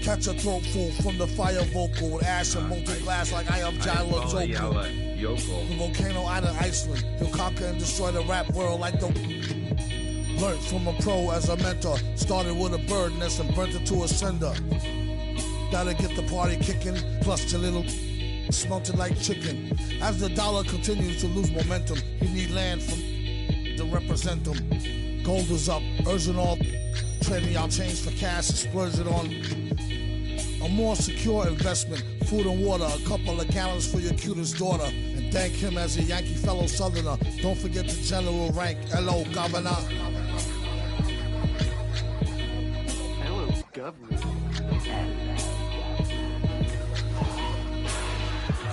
Catch a throat full from the fire vocal with ash and molten glass like I am Jala Joker. The volcano out of Iceland, he'll conquer and destroy the rap world like the... Learned from a pro as a mentor, started with a bird nest and burnt it to a cinder. Gotta get the party kicking, plus your little smelted like chicken. As the dollar continues to lose momentum, you need land from to represent them. Gold is up, urging all trading y'all change for cash and splurge it on a more secure investment. Food and water, a couple of gallons for your cutest daughter, and thank him as a Yankee fellow Southerner. Don't forget the general rank. Hello, Governor. Hello, Governor.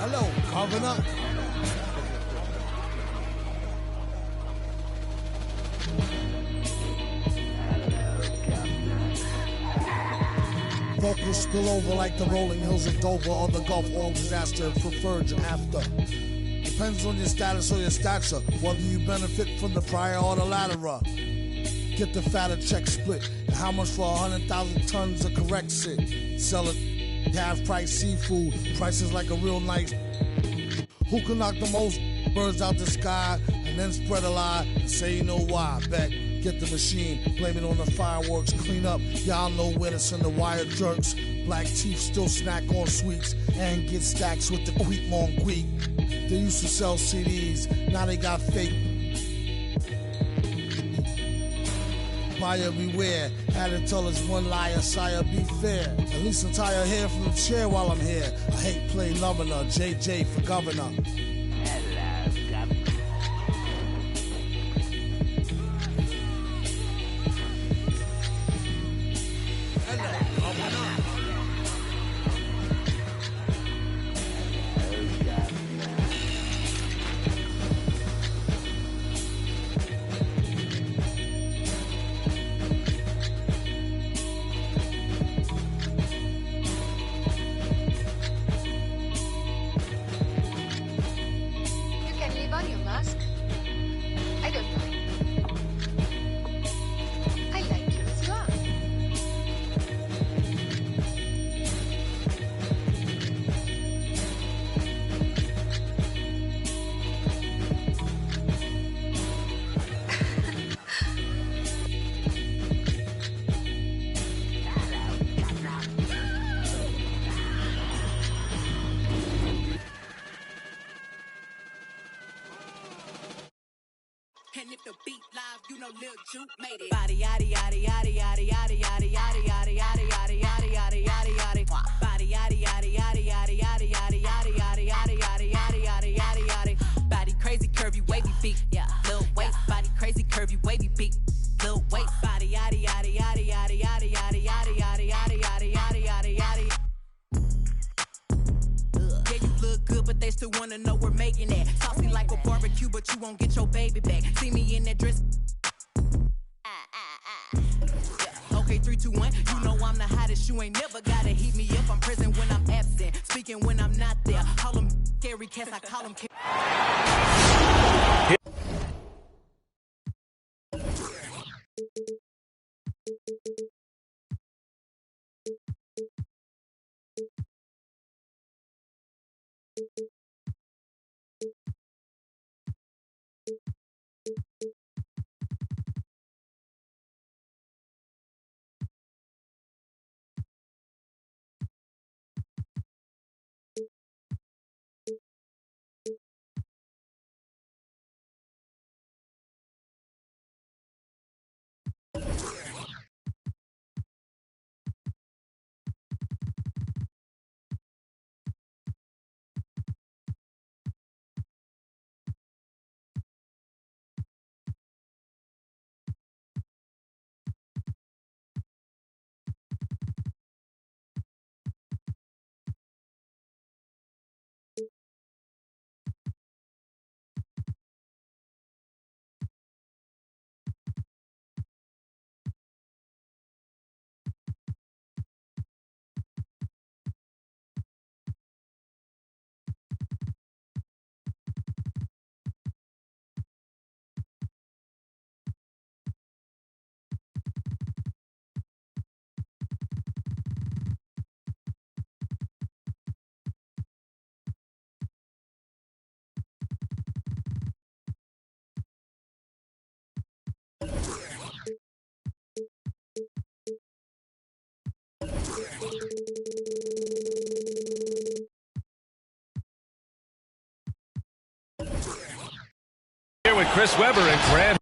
Hello, Governor. Vocals spill over like the rolling hills of Dover or the Gulf Oil disaster for Virgin after. Depends on your status or your stature, whether you benefit from the prior or the latter. Get the fatter check split. And how much for 100,000 tons of correct shit? Sell it, half price seafood, prices like a real nice. Who can knock the most birds out the sky and then spread a lie and say you know why? Bet. Get the machine, blame it on the fireworks, clean up. Y'all know where to send the wire jerks. Black teeth still snack on sweets and get stacks with the Queek Mon Queek. They used to sell CDs, now they got fake. Buyer beware, had to tell us one liar, sire be fair. At least I'm tired hair from the chair while I'm here. I hate play loving her, JJ for governor. And if the beat live, you know Lil Juke made it. Body yaddy yaddy yaddy yaddy yaddy yaddy yaddy yaddy yaddy yaddy yaddy yaddy yaddy yaddy. Body yaddy yaddy yaddy yaddy yaddy yaddy yaddy yaddy yaddy yaddy yaddy yaddy yaddy yaddy. Body crazy, curvy, wavy beat. Yeah, Lil waist. Body crazy, curvy, wavy beat. Lil waist. Body yaddy yaddy yaddy yaddy yaddy yaddy yaddy yaddy yaddy yaddy yaddy yaddy yaddy. Yeah, you look good, but they still wanna know we're making it. Saucy like a barbecue, but you won't get your baby back. See me in that dress. Okay, 3, 2, 1. You know I'm the hottest. You ain't never gotta heat me up. I'm present when I'm absent, speaking when I'm not there. Call them scary cats, I call them. Here with Chris Webber and Grant.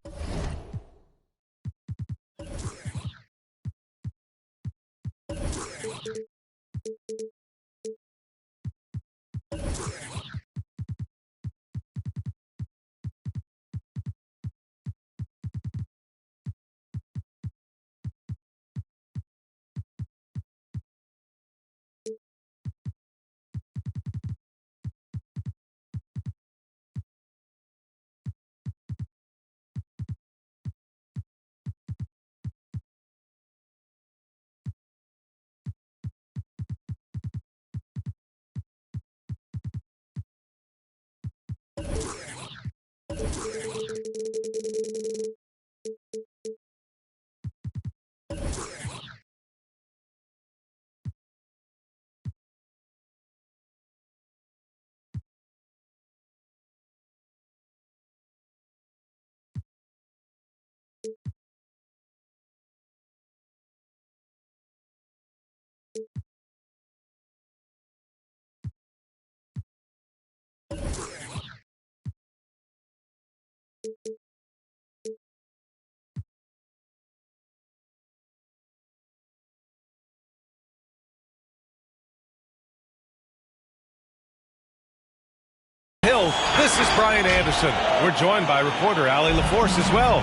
This is Brian Anderson. We're joined by reporter Allie LaForce as well.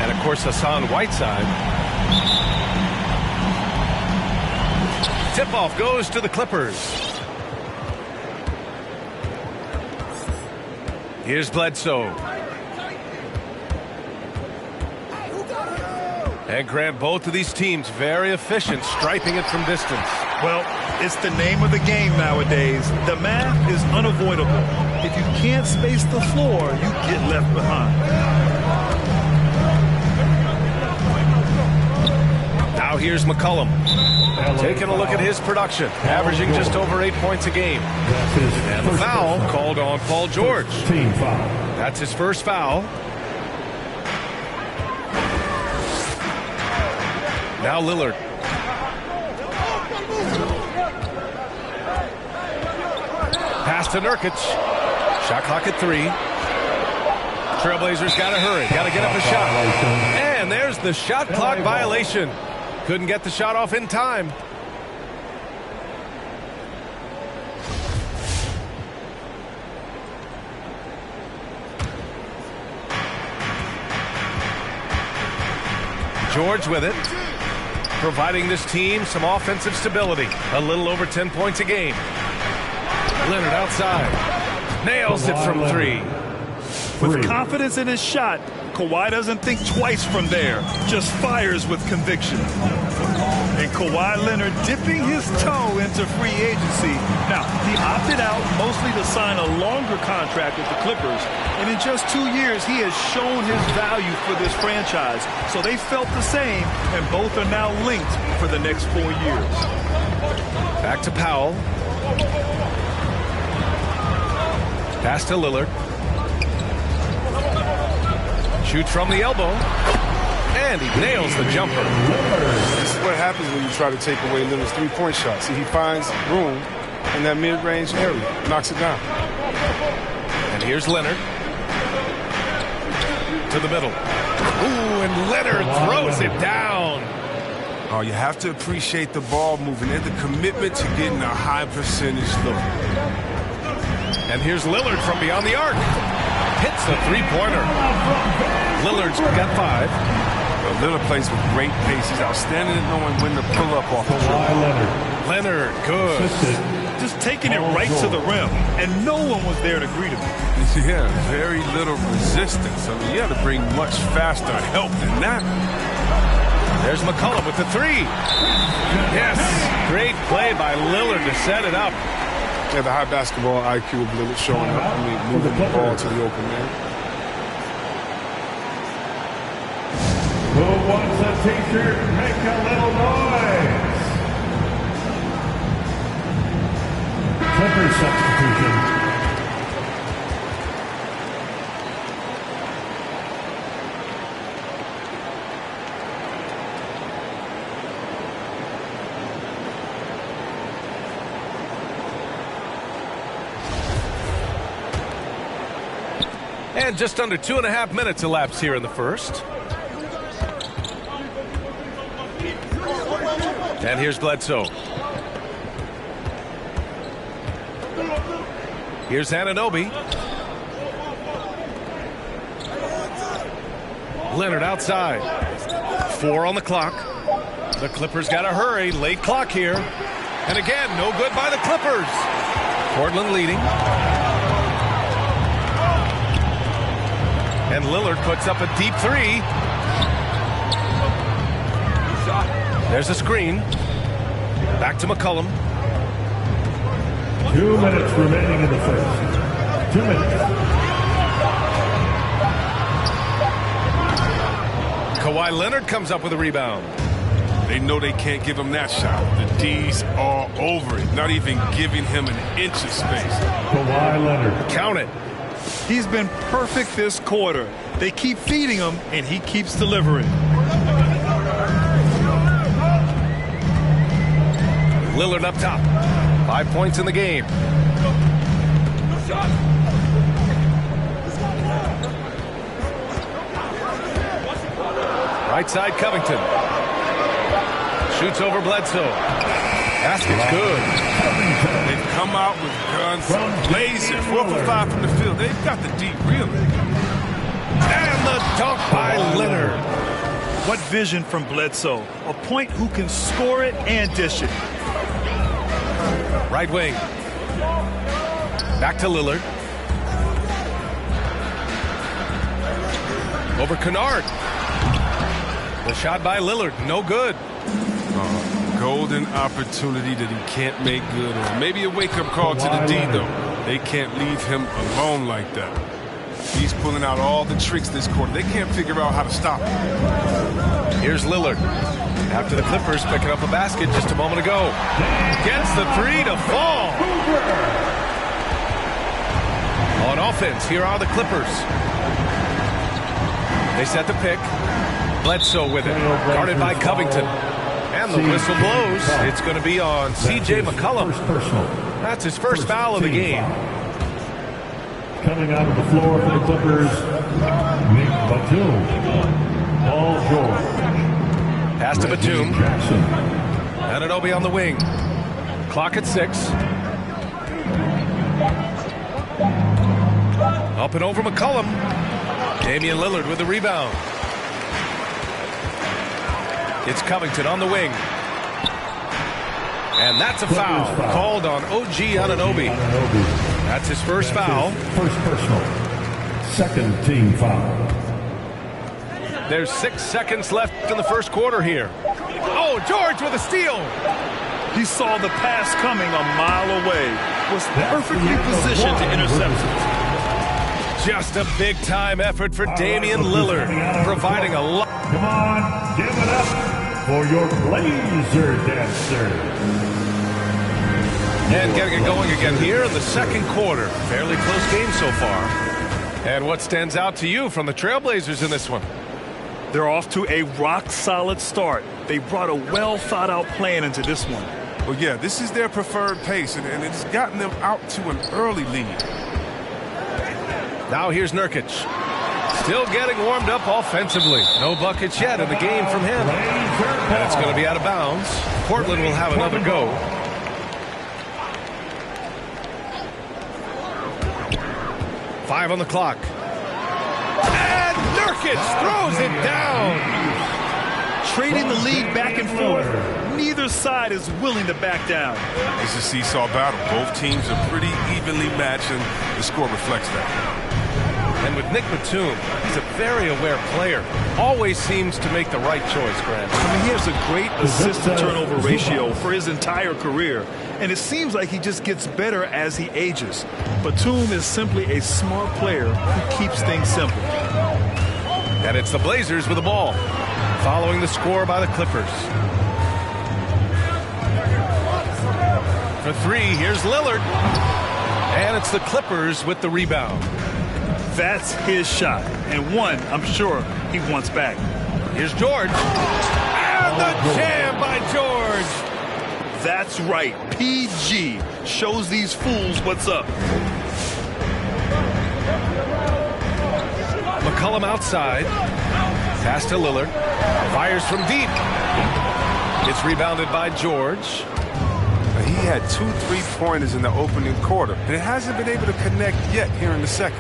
And, of course, Hassan Whiteside. Tip-off goes to the Clippers. Here's Bledsoe. And Grant, both of these teams very efficient, striping it from distance. Well, it's the name of the game nowadays. The math is unavoidable. If you can't space the floor, you get left behind. Now here's McCollum. Taking a look at his production, averaging just over 8 points a game. And the foul called on Paul George. That's his first foul. Now Lillard. Pass to Nurkic. Shot clock at 3. Trailblazers got to hurry. Got to get up a shot. And there's the shot clock violation. Couldn't get the shot off in time. George with it, providing this team some offensive stability. A little over 10 points a game. Leonard outside. Nails it from 3. With confidence in his shot, Kawhi doesn't think twice from there. Just fires with conviction. And Kawhi Leonard dipping his toe into free agency. Now, he opted out mostly to sign a longer contract with the Clippers. And in just 2 years, he has shown his value for this franchise. So they felt the same, and both are now linked for the next 4 years. Back to Powell. Pass to Lillard. Shoots from the elbow. And he nails the jumper. This is what happens when you try to take away Lillard's three-point shot. See, he finds room in that mid-range area. Knocks it down. And here's Leonard. To the middle. Ooh, and Leonard throws it down. Oh, you have to appreciate the ball moving and the commitment to getting a high percentage look. And here's Lillard from beyond the arc. Hits the three-pointer. Lillard's got 5. Well, Lillard plays with great pace. He's outstanding at knowing when to pull up off the dribble. Leonard, good. Just taking it right to the rim, and no one was there to greet him. Yeah, very little resistance. I mean, you have to bring much faster help than that. There's McCollum with the 3. Yes, great play by Lillard to set it up. Yeah, the high basketball IQ of Lillard showing up. I mean, moving the ball to the open man. Who wants a t-shirt? Make a little noise. Clippers substitution. And just under 2.5 minutes elapsed here in the first. And here's Bledsoe. Here's Anunoby. Leonard outside. 4 on the clock. The Clippers got to hurry. Late clock here. And again, no good by the Clippers. Portland leading. And Lillard puts up a deep 3. There's a screen. Back to McCollum. 2 minutes remaining in the first. 2 minutes. Kawhi Leonard comes up with a rebound. They know they can't give him that shot. The D's all over it, not even giving him an inch of space. Kawhi Leonard. Count it. He's been perfect this quarter. They keep feeding him, and he keeps delivering. Lillard up top. 5 points in the game. Right side, Covington. Shoots over Bledsoe. Basket's good. They've come out with guns blazing. 4 for 5 from the field. They've got the deep reeling. And the dunk by Leonard. What vision from Bledsoe. A point who can score it and dish it. Right wing. Back to Lillard. Over Kennard. The shot by Lillard, no good. Golden opportunity that he can't make good on. Maybe a wake-up call to the D, though. They can't leave him alone like that. He's pulling out all the tricks this quarter. They can't figure out how to stop him. Here's Lillard. After the Clippers picking up a basket just a moment ago. Gets the 3 to fall. On offense, here are the Clippers. They set the pick. Bledsoe with it. Guarded by Covington. And the whistle blows. It's going to be on C.J. McCollum. That's his first foul of the game. Coming out of the floor for the Clippers, Nick Batum. Paul George. Pass to Batum. Anunoby on the wing. Clock at 6. Up and over McCollum. Damian Lillard with the rebound. It's Covington on the wing. And that's a foul called on OG Anunoby. That's his first foul. First personal. Second team foul. There's 6 seconds left in the first quarter here. Oh, George with a steal. He saw the pass coming a mile away. Was perfectly positioned to intercept it. Just a big-time effort for Damian Lillard, providing a lot. Come on, give it up for your Blazer dancer. And getting it going again here in the second quarter. Fairly close game so far. And what stands out to you from the Trailblazers in this one? They're off to a rock-solid start. They brought a well-thought-out plan into this one. Well, yeah, this is their preferred pace, and it's gotten them out to an early lead. Now here's Nurkic. Still getting warmed up offensively. No buckets yet in the game from him. And it's going to be out of bounds. Portland will have another go. Five on the clock. And Nurkic throws it down. Trading the lead back and forth. Neither side is willing to back down. It's a seesaw battle. Both teams are pretty evenly matched, and the score reflects that. And with Nick Batum, he's a very aware player. Always seems to make the right choice, Grant. I mean, he has a great assist-to-turnover ratio for his entire career. And it seems like he just gets better as he ages. Batum is simply a smart player who keeps things simple. And it's the Blazers with the ball, following the score by the Clippers. For 3, here's Lillard. And it's the Clippers with the rebound. That's his shot, and one I'm sure he wants back. Here's George. And the jam by George. That's right. PG shows these fools what's up. McCollum outside. Pass to Lillard. Fires from deep. It's rebounded by George. He had 2 3-pointers in the opening quarter, but it hasn't been able to connect yet here in the second.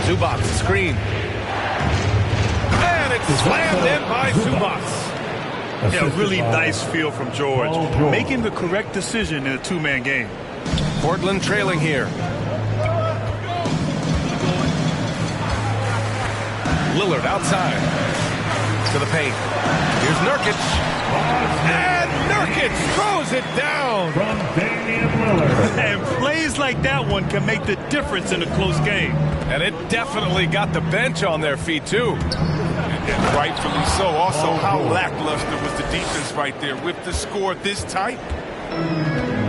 Zubac screen. And it's slammed in by Zubac. Yeah, really nice feel from George. Making the correct decision in a two-man game. Portland trailing here. Lillard outside to the paint. Here's Nurkic. And Nurkic throws it down. From Damian Lillard. And plays like that one can make the difference in a close game. And it definitely got the bench on their feet, too. And rightfully so. Also, how lackluster was the defense right there with the score this tight?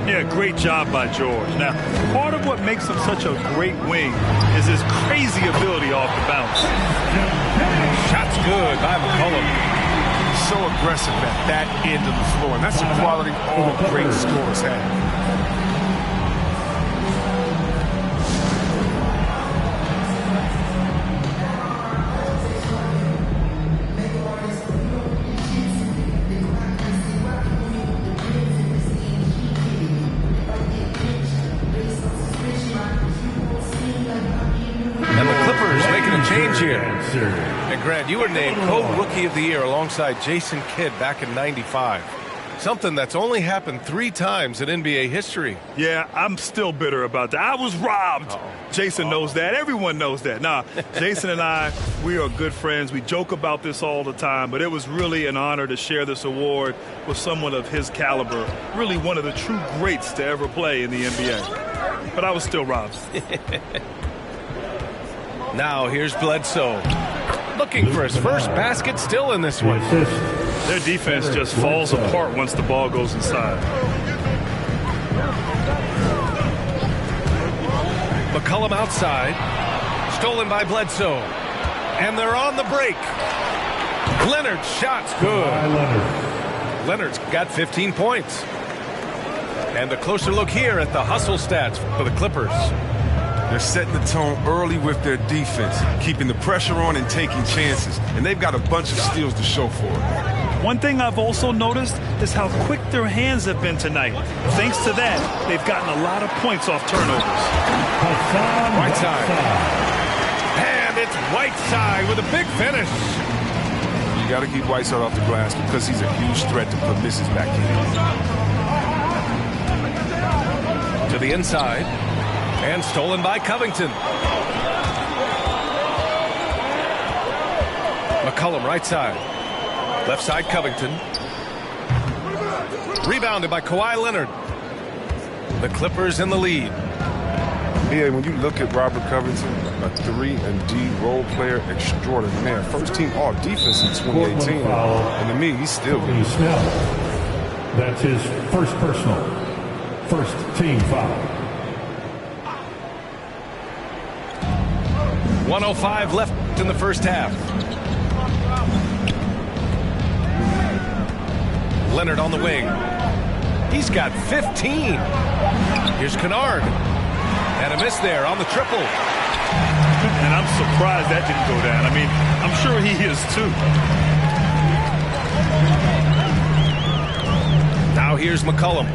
Yeah, great job by George. Now, part of what makes him such a great wing is his crazy ability off the bounce. Shot's good by McCollum. So aggressive at that end of the floor. And that's a quality all great scorers have. Change here. And Grant, you were named co-rookie of the year alongside Jason Kidd back in '95. Something that's only happened 3 times in NBA history. Yeah, I'm still bitter about that. I was robbed. Jason knows that. Everyone knows that. Nah, Jason and I, we are good friends. We joke about this all the time, but it was really an honor to share this award with someone of his caliber. Really one of the true greats to ever play in the NBA. But I was still robbed. Now here's Bledsoe. Looking for his first basket still in this one. Their defense just falls apart once the ball goes inside. McCollum outside. Stolen by Bledsoe. And they're on the break. Leonard's shot's good. Leonard's got 15 points. And a closer look here at the hustle stats for the Clippers. They're setting the tone early with their defense, keeping the pressure on and taking chances. And they've got a bunch of steals to show for it. One thing I've also noticed is how quick their hands have been tonight. Thanks to that, they've gotten a lot of points off turnovers. Whiteside. And it's Whiteside with a big finish. You got to keep Whiteside off the glass because he's a huge threat to put misses back in. To the inside. And stolen by Covington. McCollum right side. Left side Covington. Rebounded by Kawhi Leonard. The Clippers in the lead. Yeah, when you look at Robert Covington, a 3-and-D role player extraordinaire. First team all defense in 2018. And to me, he's still good. That's his first personal. First team foul. 1:05 left in the first half. Leonard on the wing. He's got 15. Here's Kennard. And a miss there on the triple. And I'm surprised that didn't go down. I mean, I'm sure he is too. Now here's McCollum.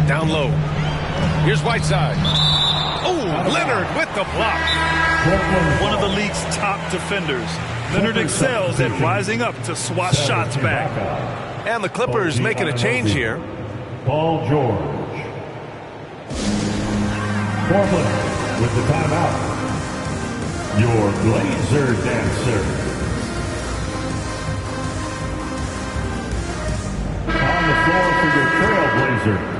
Down low. Here's Whiteside. Oh, Leonard with the block. One of the league's top defenders. Leonard excels at rising up to swat shots back. And the Clippers making a change here. Paul George. Portland with the timeout. Your Blazer dancer. On the floor for your Trailblazers.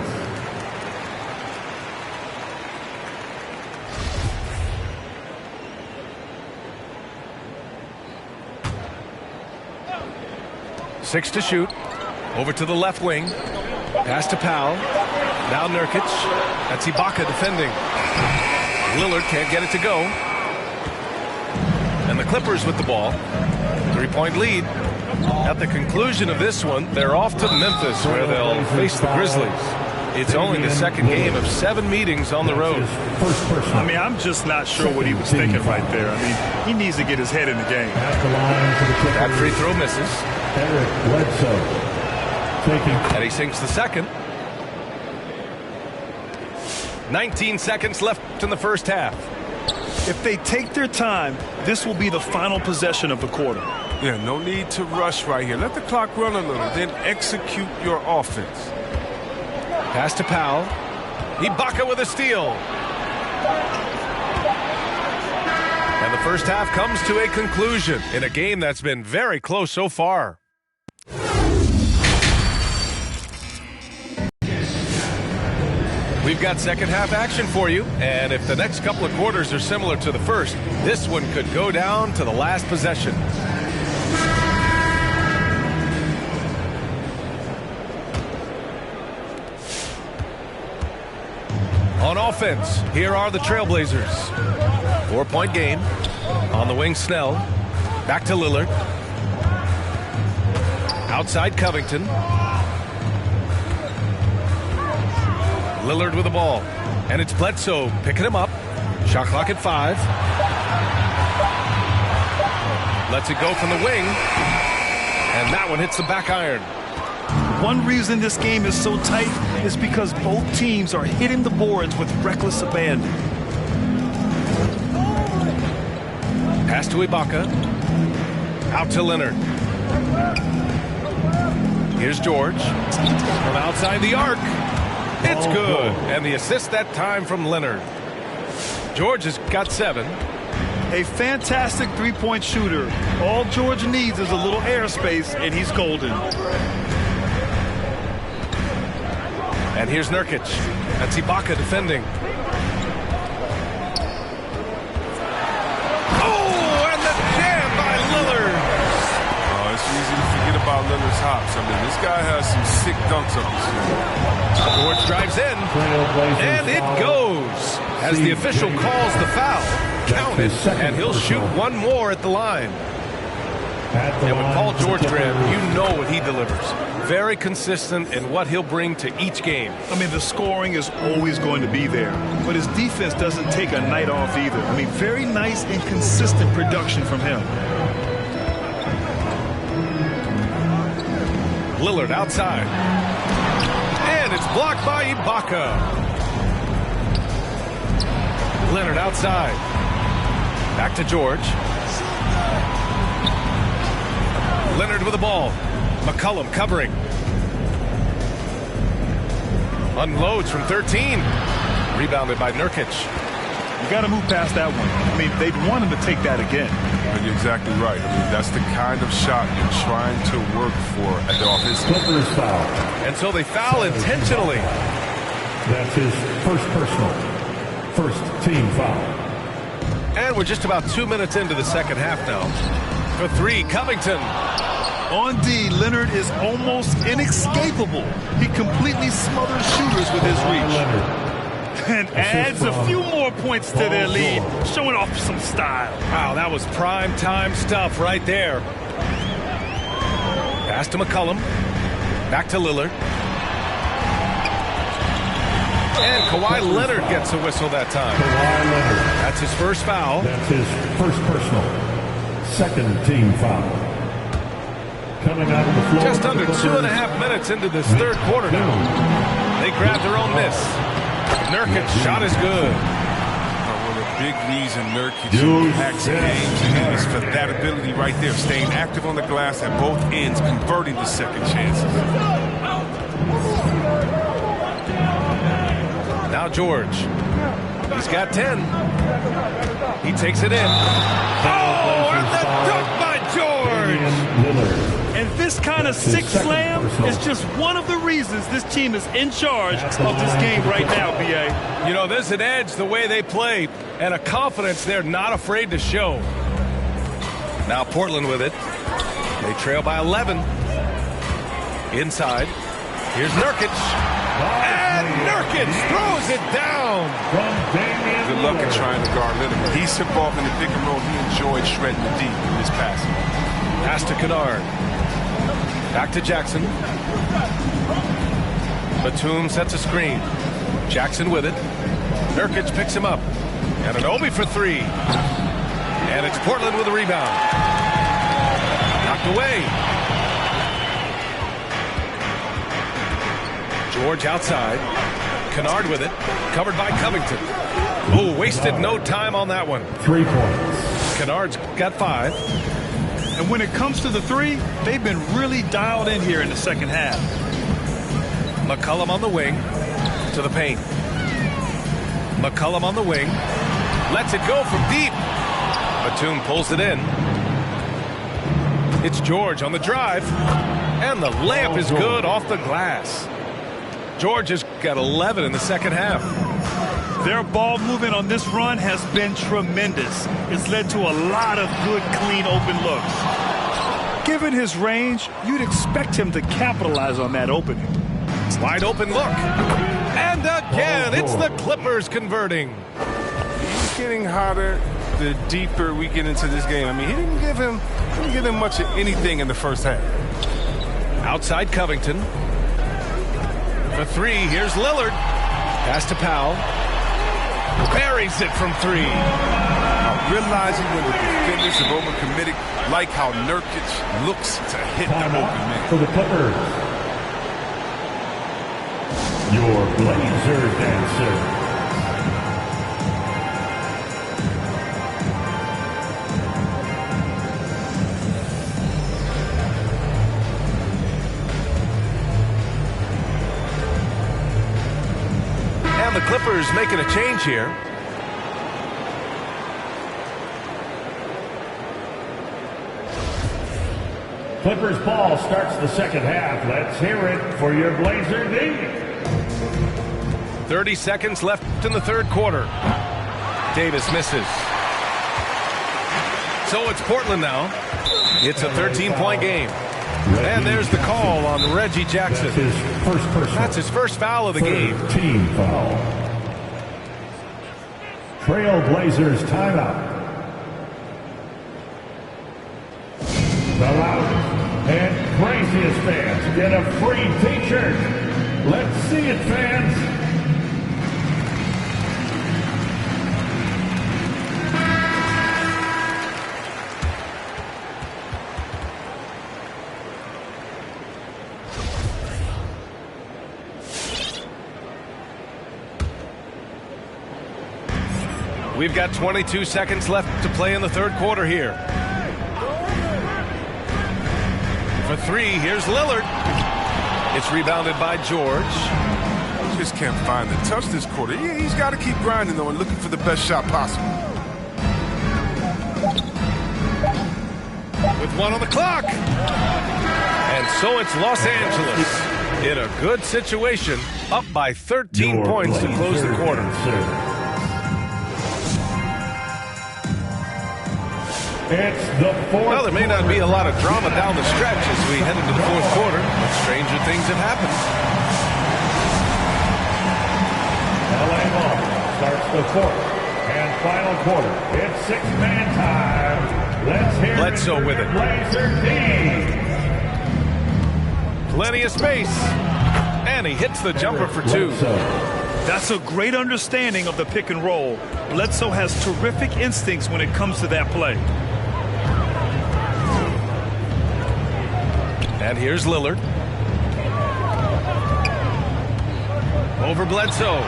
Six to shoot. Over to the left wing. Pass to Powell. Now Nurkic. That's Ibaka defending. Lillard can't get it to go. And the Clippers with the ball. 3-point lead. At the conclusion of this one, they're off to Memphis, where they'll face the Grizzlies. It's only the second game of 7 meetings on the road. I mean, I'm just not sure what he was thinking right there. I mean, he needs to get his head in the game. That free throw misses. Eric Bledsoe taking. And he sinks the second. 19 seconds left in the first half. If they take their time, this will be the final possession of the quarter. Yeah, no need to rush right here. Let the clock run a little, then execute your offense. Pass to Powell. Ibaka with a steal. And the first half comes to a conclusion in a game that's been very close so far. We've got second half action for you, and if the next couple of quarters are similar to the first, this one could go down to the last possession. On offense, here are the Trailblazers. 4-point game. On the wing, Snell. Back to Lillard. Outside, Covington. Lillard with the ball. And it's Bledsoe picking him up. Shot clock at 5. Lets it go from the wing. And that one hits the back iron. One reason this game is so tight is because both teams are hitting the boards with reckless abandon. Pass to Ibaka. Out to Leonard. Here's George. From outside the arc. It's good. And the assist that time from Leonard. George has got 7. A fantastic three-point shooter. All George needs is a little airspace, and he's golden. And here's Nurkic. That's Ibaka defending. Oh, and the jam by Lillard. Oh, it's easy to forget about Lillard's hops. I mean, this guy has some sick dunks up his sleeve. George drives in, and it goes. As the official calls the foul, count it, and he'll shoot one more at the line. And with Paul George, Graham, you know what he delivers. Very consistent in what he'll bring to each game. I mean, the scoring is always going to be there, but his defense doesn't take a night off either. I mean, very nice and consistent production from him. Lillard outside. And it's blocked by Ibaka. Leonard outside. Back to George. Leonard with the ball. McCollum covering. Unloads from 13. Rebounded by Nurkic. You got to move past that one. I mean, they'd want him to take that again. But you're exactly right. I mean, that's the kind of shot you're trying to work for at the offensive. Foul. And so they foul intentionally. That's his first personal. First team foul. And we're just about 2 minutes into the second half now. For 3, Covington. On D, Leonard is almost inescapable. He completely smothers shooters with his reach. And adds a few more points to their lead, showing off some style. Wow, that was prime time stuff right there. Pass to McCollum. Back to Lillard. And Kawhi Leonard gets a whistle that time. That's his first foul. That's his first personal. Second team foul. Coming out of the floor. Just under 2.5 minutes into this third quarter now. They grab their own miss. Nurkic's shot is good. One of the big reason Nurkic impacts games is for that ability right there, staying active on the glass at both ends, converting the second chances. Now George. He's got 10. He takes it in. Oh, and the dunk by George! And this kind of sick slam is just one of the reasons this team is in charge of this game right now, B.A. You know, there's an edge the way they play and a confidence they're not afraid to show. Now Portland with it. They trail by 11. Inside. Here's Nurkic. And Nurkic throws it down. Good luck in trying to guard Leonard. He's involved in the pick and roll. He enjoyed shredding the D in his passing. Pass to Kennard. Back to Jackson. Batum sets a screen. Jackson with it. Nurkic picks him up. And an Obi for three. And it's Portland with a rebound. Knocked away. George outside. Kennard with it. Covered by Covington. Oh, wasted no time on that one. 3 points. Kennard's got 5. And when it comes to the three, they've been really dialed in here in the second half. McCollum on the wing to the paint. McCollum on the wing. Lets it go from deep. Batum pulls it in. It's George on the drive. And the layup is good off the glass. George has got 11 in the second half. Their ball movement on this run has been tremendous. It's led to a lot of good, clean, open looks. Given his range, you'd expect him to capitalize on that opening. Wide open look. And again, it's the Clippers converting. He's getting hotter the deeper we get into this game. I mean, he didn't give him much of anything in the first half. Outside Covington. For three, here's Lillard. Pass to Powell. Buries it from three. Realizing when the defenders have overcommitted, like how Nurkic looks to hit the open man. For the Clippers, your Blazer dancer. And the Clippers making a change here. Clippers ball starts the second half. Let's hear it for your Blazer D. 30 seconds left in the third quarter. Davis misses. So it's Portland now. It's a 13-point game. And there's the call on Reggie Jackson. That's his first personal. That's his first foul of the game. Team foul. Trail Blazers timeout. The loudest and craziest fans get a free t-shirt. Let's see it, fans. We've got 22 seconds left to play in the third quarter here. For three, here's Lillard. It's rebounded by George. Just can't find the touch this quarter. Yeah, he's got to keep grinding, though, and looking for the best shot possible. With one on the clock. And so it's Los Angeles in a good situation, up by 13 points to close the quarter. It's the fourth. Well, there may not be a lot of drama down the stretch as we head into the fourth quarter, but stranger things have happened. LA Ball starts the fourth and final quarter. It's six-man time. Let's hear Bledsoe it with it. Blazer D. Plenty of space. And he hits the jumper for two. That's a great understanding of the pick and roll. Bledsoe has terrific instincts when it comes to that play. And here's Lillard. Over Bledsoe.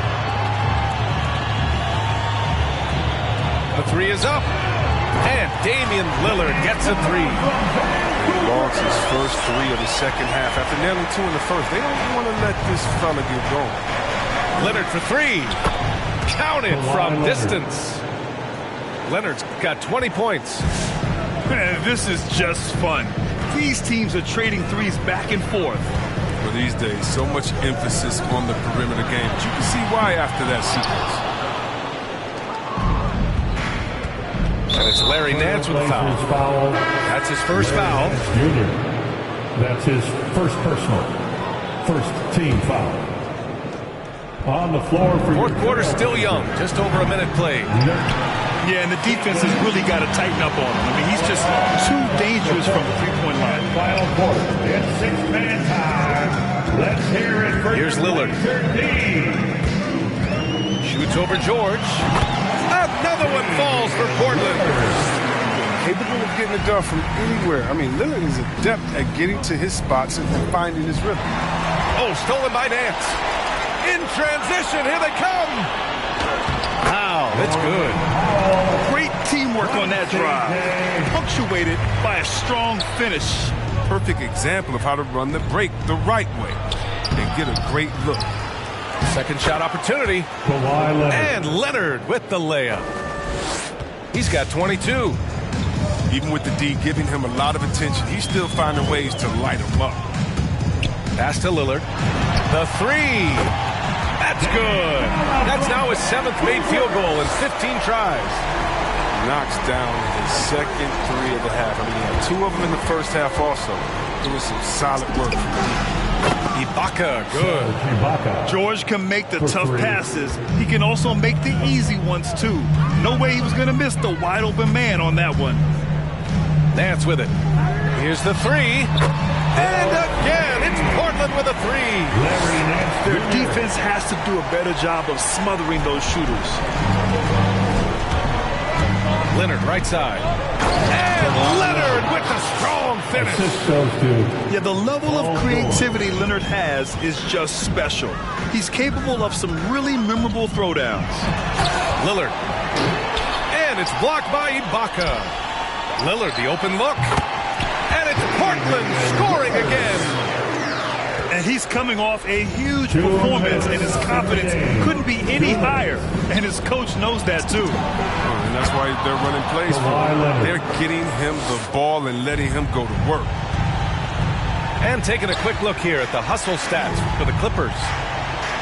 The three is up. And Damian Lillard gets a three. He lost his first three of the second half. After nailing two in the first, they don't want to let this fella get going. Leonard for three. Counted from distance. Leonard's got 20 points. Man, this is just fun. These teams are trading threes back and forth. For these days, so much emphasis on the perimeter game. But you can see why after that sequence. And it's Larry Nance with the foul. That's his first foul. Junior. That's his first personal. First team foul. On the floor for Fourth quarter still young, just over a minute played. Yeah, and the defense has really got to tighten up on him. I mean, he's just too dangerous from the three-point line. Final quarter. It's six-man time. Let's hear it for Here's Lillard. Shoots over George. Another one falls for Portland. Capable of getting it done from anywhere. I mean, Lillard is adept at getting to his spots and finding his rhythm. Oh, stolen by Nance. In transition, here they come. Wow, that's good. Great teamwork on that drive. Punctuated by a strong finish. Perfect example of how to run the break the right way and get a great look. Second shot opportunity. And Leonard with the layup. He's got 22. Even with the D giving him a lot of attention, he's still finding ways to light him up. Pass to Lillard. The three. That's good. That's now his 7th made field goal in 15 tries. Knocks down his second three of the half. I mean, he had 2 of them in the first half also. Doing some solid work from Ibaka, good. George can make the tough passes. He can also make the easy ones, too. No way he was going to miss the wide-open man on that one. Nance with it. Here's the three. And again, it's Portland with a three. Their defense has to do a better job of smothering those shooters. Leonard, right side. And Leonard with the strong finish. Yeah, the level of creativity Leonard has is just special. He's capable of some really memorable throwdowns. Lillard. And it's blocked by Ibaka. Lillard, the open look. And it's Portland scoring again. And he's coming off a huge performance, and his confidence couldn't be any higher. And his coach knows that, too. And that's why they're running plays for him. They're getting him the ball and letting him go to work. And taking a quick look here at the hustle stats for the Clippers.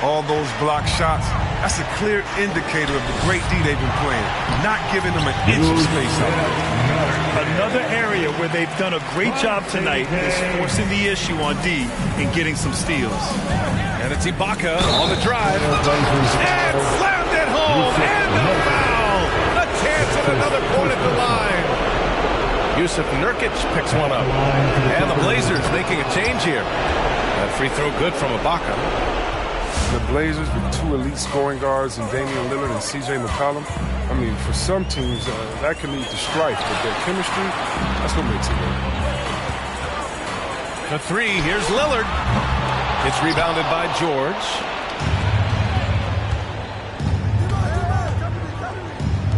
All those block shots, that's a clear indicator of the great D they've been playing. Not giving them an inch of space out there. Another area where they've done a great job tonight is forcing the issue on D and getting some steals. And it's Ibaka on the drive. And slammed it home. And a foul. A chance at another point at the line. Yusuf Nurkic picks one up. And the Blazers making a change here. That free throw good from Ibaka. The Blazers with 2 elite scoring guards in Damian Lillard and C.J. McCollum. I mean, for some teams, that can lead to strife, but their chemistry, that's what makes it work. The three, here's Lillard. It's rebounded by George.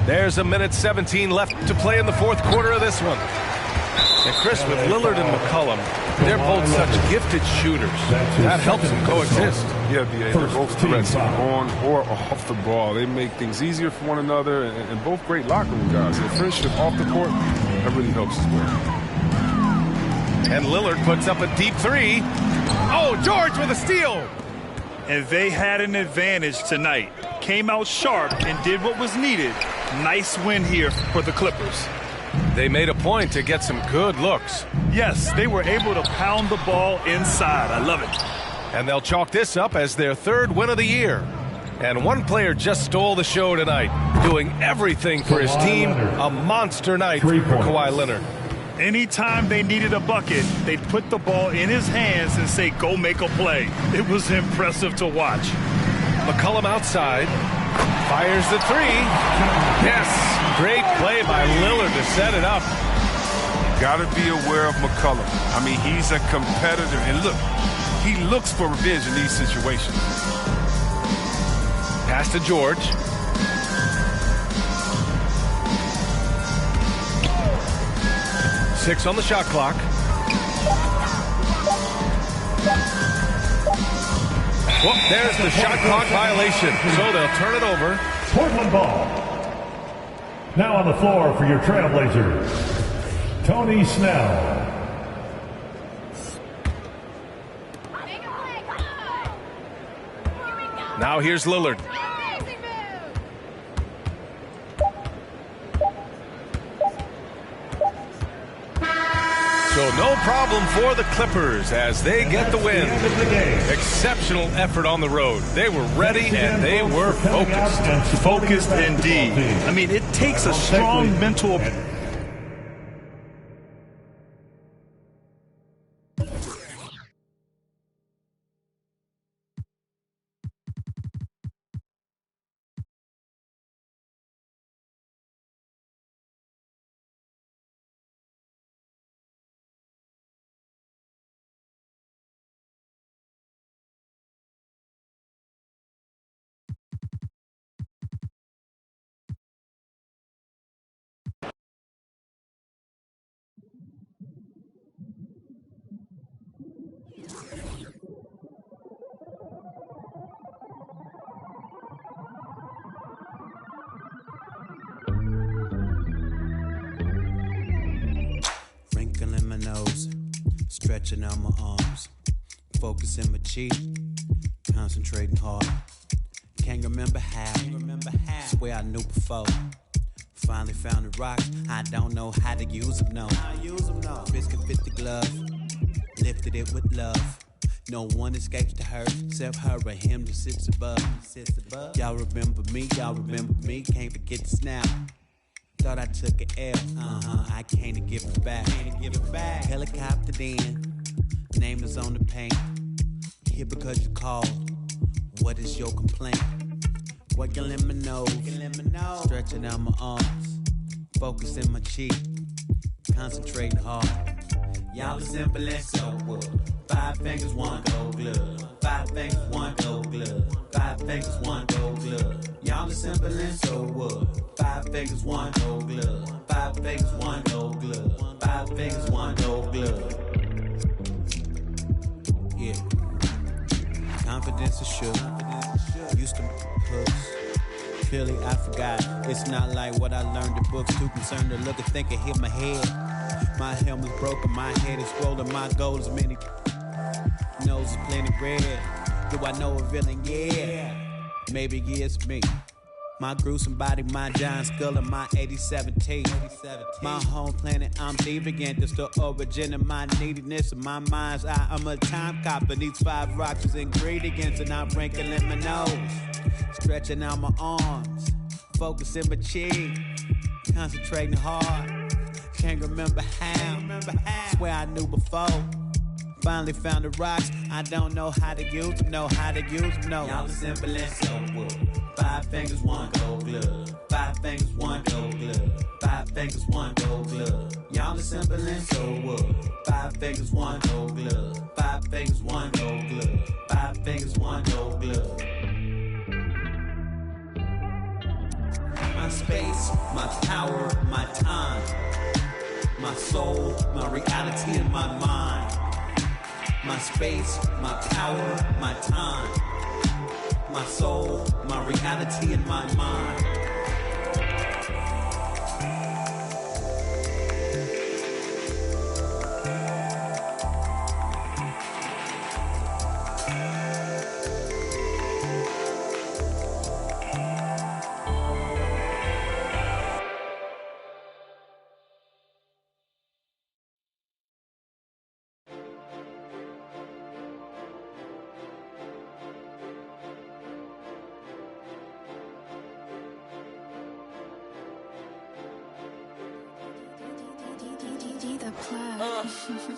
There's a minute 17 left to play in the fourth quarter of this one. And Chris, with Lillard and McCollum, they're both such gifted shooters. That helps them coexist. Yeah, they're both threats on or off the ball. They make things easier for one another, and both great locker room guys. Their friendship off the court, that really helps as well. And Lillard puts up a deep three. Oh, George with a steal. And they had an advantage tonight. Came out sharp and did what was needed. Nice win here for the Clippers. They made a point to get some good looks. Yes, they were able to pound the ball inside. I love it. And they'll chalk this up as their 3rd win of the year. And one player just stole the show tonight, doing everything for his team. A monster night for Kawhi Leonard. Anytime they needed a bucket, they'd put the ball in his hands and say, go make a play. It was impressive to watch. McCollum outside. Fires the three. Yes. Great play by Lillard to set it up. Got to be aware of McCollum. I mean, he's a competitor. And look, he looks for revenge in these situations. Pass to George. Six on the shot clock. Well, there's the shot clock violation. So they'll turn it over. Portland ball. Now on the floor for your Trailblazers, Tony Snell. Now here's Lillard. So no problem for the Clippers as they get the win. Exceptional effort on the road. They were ready and they were focused. Focused indeed. I mean, it takes a strong mental... Wrinkling my nose, stretching out my arms, focusing my cheek, concentrating hard. Can't remember how, swear I knew before. Finally found the rocks, I don't know how to use them, no. Biscuit fit the glove, lifted it with love. No one escapes the hurt, except her or him that sits above. Y'all remember me, can't forget the snap. Thought I took an L, I can't give it back. Helicopter in, name is on the paint. Here because you called, what is your complaint? Working in my nose, stretching out my arms, focusing my cheek, concentrating hard. Y'all are simple and so wood. 5 fingers, 1 gold glove. 5 fingers, 1 gold glove. 5 fingers, 1 gold glove. Y'all are simple and so wood. 5 fingers, 1 gold glove. 5 fingers, 1 gold glove. 5 fingers, 1 gold glove. Yeah. Confidence is sure. Used to push. Clearly I forgot. It's not like what I learned in books. Too concerned to look and think and hit my head. My helmet's broken, my head is swollen, my goal is many. Nose is plenty red. Do I know a villain? Yeah. Maybe it's me. My gruesome body, my giant skull, and my 87 teeth. My home planet, I'm deviant. It's the origin of my neediness and my mind's eye. I'm a time cop, and these 5 rocks is ingredients, and I'm wrinkling my nose, stretching out my arms, focusing my cheek, concentrating hard. Can't remember how, swear I knew before. Finally found the rocks, I don't know how to use them, no. Y'all are simple and so wood. 5 fingers, 1 gold glove. 5 fingers, 1 gold glove. 5 fingers, 1 gold glove. Y'all are simple and so wood. 5 fingers, 1 gold glove. 5 fingers, 1 gold glove. 5 fingers, 1 gold glove. My space, my power, my time. My soul, my reality, and my mind. My space, my power, my time. My soul, my reality, and my mind.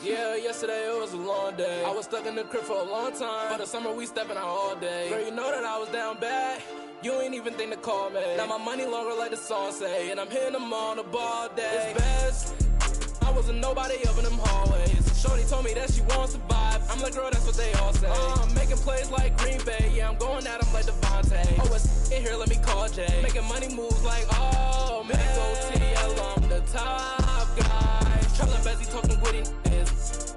Yeah, yesterday it was a long day. I was stuck in the crib for a long time. For the summer we stepping out all day. Girl, you know that I was down bad. You ain't even think to call me. Now my money longer like the song say. And I'm hitting them on the ball day. It's best. I wasn't nobody up in them hallways. Shorty told me that she wants to vibe. I'm like, girl, that's what they all say. I'm making plays like Green Bay. Yeah, I'm going at them like Devontae. Oh, it's in here, let me call Jay. Making money moves like, oh, man. Go TL, I'm the top guy. Traveling busy, talking witty is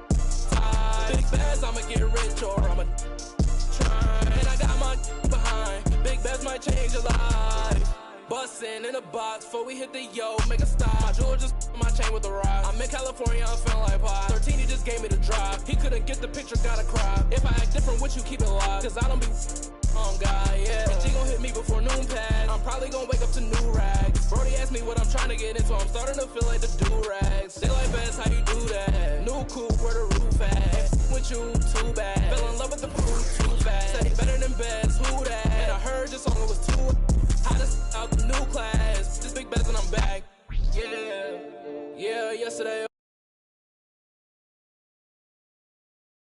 tight. Big bags, I'ma get rich or I'ma try. And I got my behind. Big bags might change your life. Bustin' in a box before we hit the yo, make a stop. My jewel just my chain with the rock. I'm in California, I'm feeling like pie. 13, he just gave me the drop. He couldn't get the picture, gotta cry. If I act different, would you keep it live? Cause I don't be on God, yeah. And she gon' hit me before noon pad. I'm probably gon' wake up to new rags. Brody asked me what I'm trying to get into. I'm starting to feel like the do-rags. They like, Bess, how you do that? New coupe where the roof at. With you, too bad. Fell in love with the proof